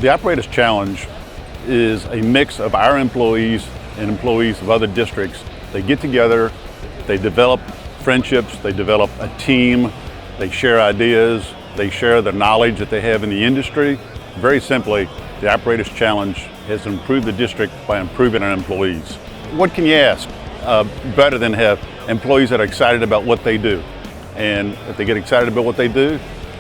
The Operators Challenge is a mix of our employees and employees of other districts. They get together, they develop friendships, they develop a team, they share ideas, they share the knowledge that they have in the industry. Very simply, the Operators Challenge has improved the district by improving our employees. What can you ask better than have employees that are excited about what they do? And if they get excited about what they do,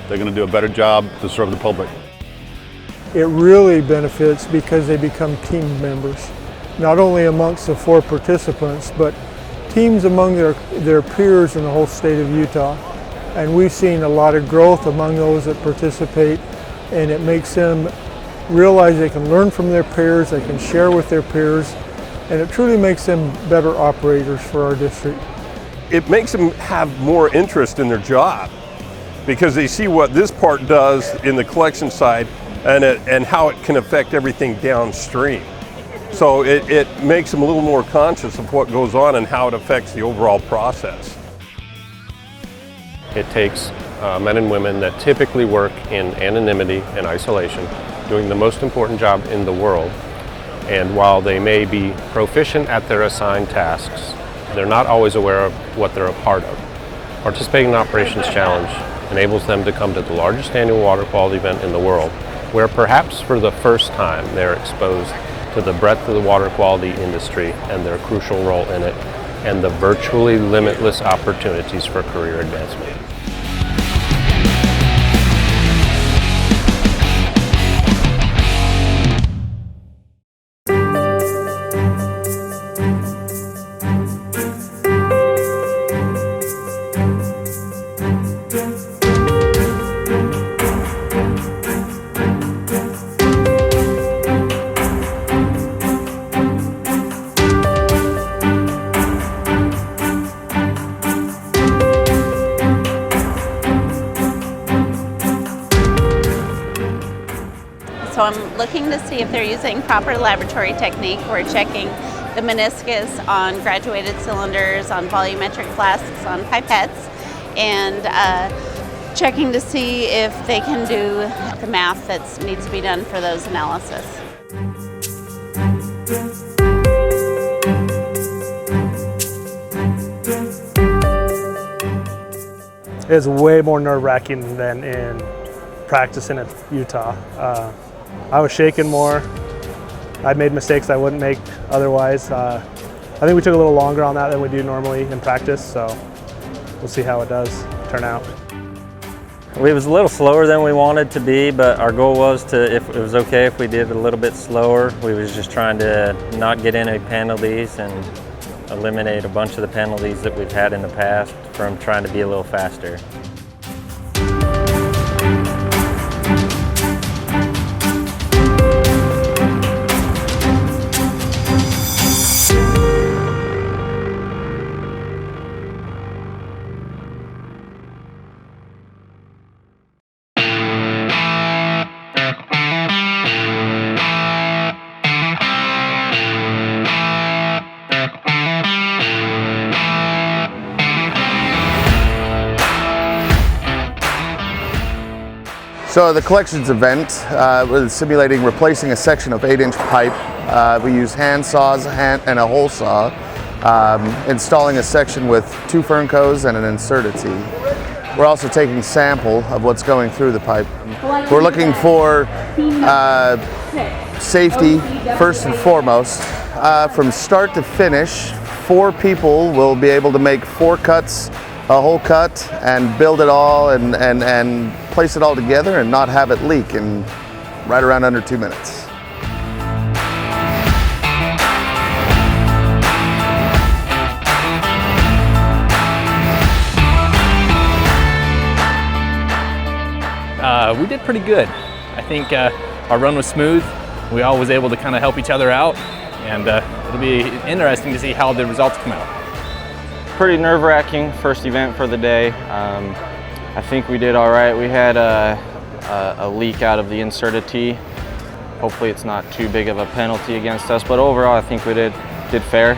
they're going to do a better job to serve the public. It really benefits because they become team members, not only amongst the 4 participants, but teams among their peers in the whole state of Utah. And we've seen a lot of growth among those that participate, and it makes them realize they can learn from their peers, they can share with their peers, and it truly makes them better operators for our district. It makes them have more interest in their job because they see what this part does in the collection side and how it can affect everything downstream. So it makes them a little more conscious of what goes on and how it affects the overall process. It takes men and women that typically work in anonymity and isolation, doing the most important job in the world. And while they may be proficient at their assigned tasks, they're not always aware of what they're a part of. Participating in Operations Challenge enables them to come to the largest annual water quality event in the world, where perhaps for the first time they're exposed to the breadth of the water quality industry and their crucial role in it, and the virtually limitless opportunities for career advancement. So I'm looking to see if they're using proper laboratory technique. We're checking the meniscus on graduated cylinders, on volumetric flasks, on pipettes, and checking to see if they can do the math that needs to be done for those analysis. It's way more nerve-wracking than in practicing at Utah. I was shaking more. I made mistakes I wouldn't make otherwise. I think we took a little longer on that than we do normally in practice, so we'll see how it does turn out. It was a little slower than we wanted to be, but our goal was to, if it was okay if we did it a little bit slower. We was just trying to not get any penalties and eliminate a bunch of the penalties that we've had in the past from trying to be a little faster. So the collections event was simulating replacing a section of 8-inch pipe. We used hand saws and a hole saw, installing a section with 2 Fernco's and an Incerti. We're also taking a sample of what's going through the pipe. We're looking for safety first and foremost. From start to finish, 4 people will be able to make 4 cuts, a whole cut, and build it all and place it all together and not have it leak in right around under 2 minutes. We did pretty good. I think our run was smooth. We all was able to kind of help each other out, and it'll be interesting to see how the results come out. Pretty nerve-wracking first event for the day. I think we did all right. We had a leak out of the Incerti. Hopefully it's not too big of a penalty against us, but overall I think we did fair.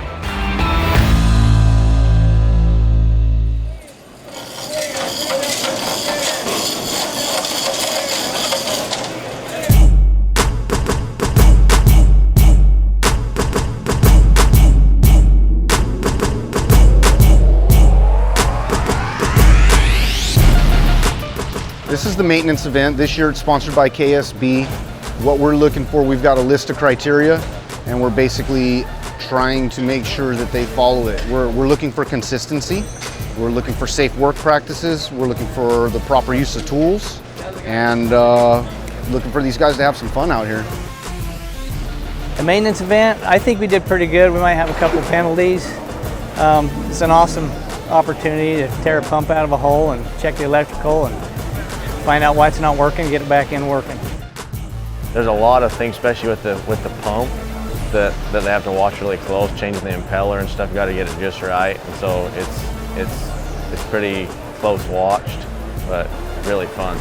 This is the maintenance event. This year it's sponsored by KSB. What we're looking for, we've got a list of criteria, and we're basically trying to make sure that they follow it. We're looking for consistency. We're looking for safe work practices. We're looking for the proper use of tools, and looking for these guys to have some fun out here. The maintenance event, I think we did pretty good. We might have a couple penalties. It's an awesome opportunity to tear a pump out of a hole and check the electrical and find out why it's not working, get it back in working. There's a lot of things, especially with the pump, that they have to watch really close, changing the impeller and stuff. You got to get it just right, and so it's pretty close watched, but really fun.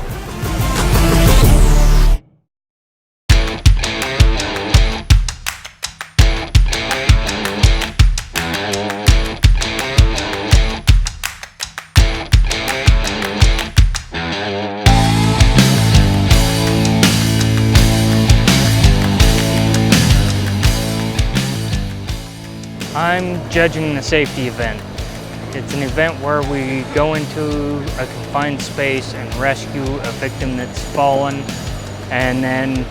I'm judging the safety event. It's an event where we go into a confined space and rescue a victim that's fallen and then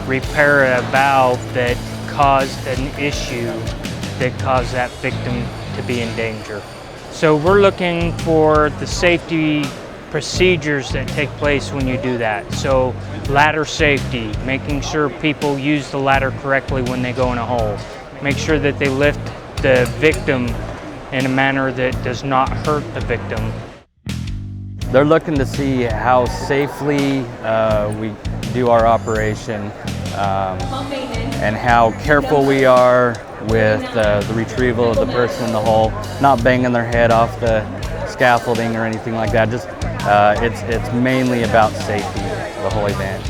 repair a valve that caused an issue that caused that victim to be in danger. So we're looking for the safety procedures that take place when you do that. So ladder safety, making sure people use the ladder correctly when they go in a hole. Make sure that they lift the victim in a manner that does not hurt the victim. They're looking to see how safely we do our operation and how careful we are with the retrieval of the person in the hole, not banging their head off the scaffolding or anything like that. Just it's mainly about safety, the whole event.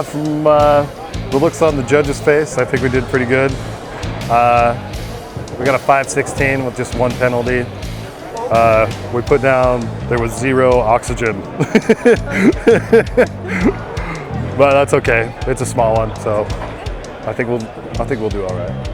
From the looks on the judge's face, I think we did pretty good. We got a 5-16 with just one penalty. We put down, there was 0 oxygen. But that's okay. It's a small one, so I think we'll do all right.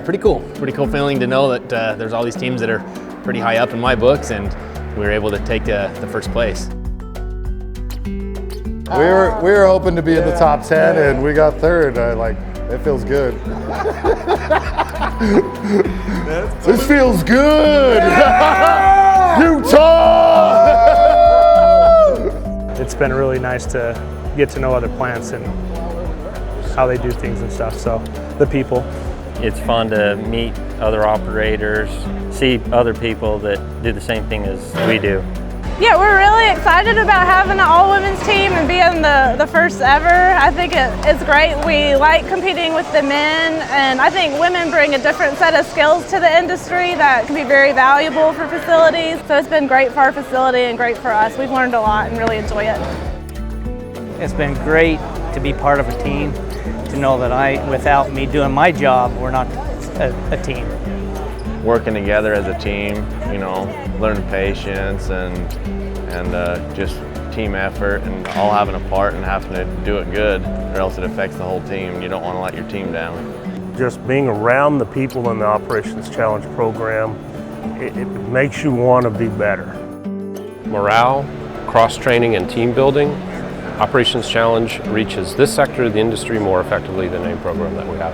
Pretty cool. Pretty cool feeling to know that there's all these teams that are pretty high up in my books, and we were able to take the first place. We were hoping to be in the top 10, and we got third. It feels good. This feels good. Utah. It's been really nice to get to know other plants and how they do things and stuff. So the people. It's fun to meet other operators, see other people that do the same thing as we do. Yeah, we're really excited about having an all-women's team and being the first ever. I think it's great. We like competing with the men, and I think women bring a different set of skills to the industry that can be very valuable for facilities. So it's been great for our facility and great for us. We've learned a lot and really enjoy it. It's been great to be part of a team, to know that without me doing my job, we're not a team. Working together as a team, learning patience and just team effort, and all having a part and having to do it good, or else it affects the whole team. You don't want to let your team down. Just being around the people in the Operations Challenge program, it makes you want to be better. Morale, cross-training, and team building. Operations Challenge reaches this sector of the industry more effectively than any program that we have.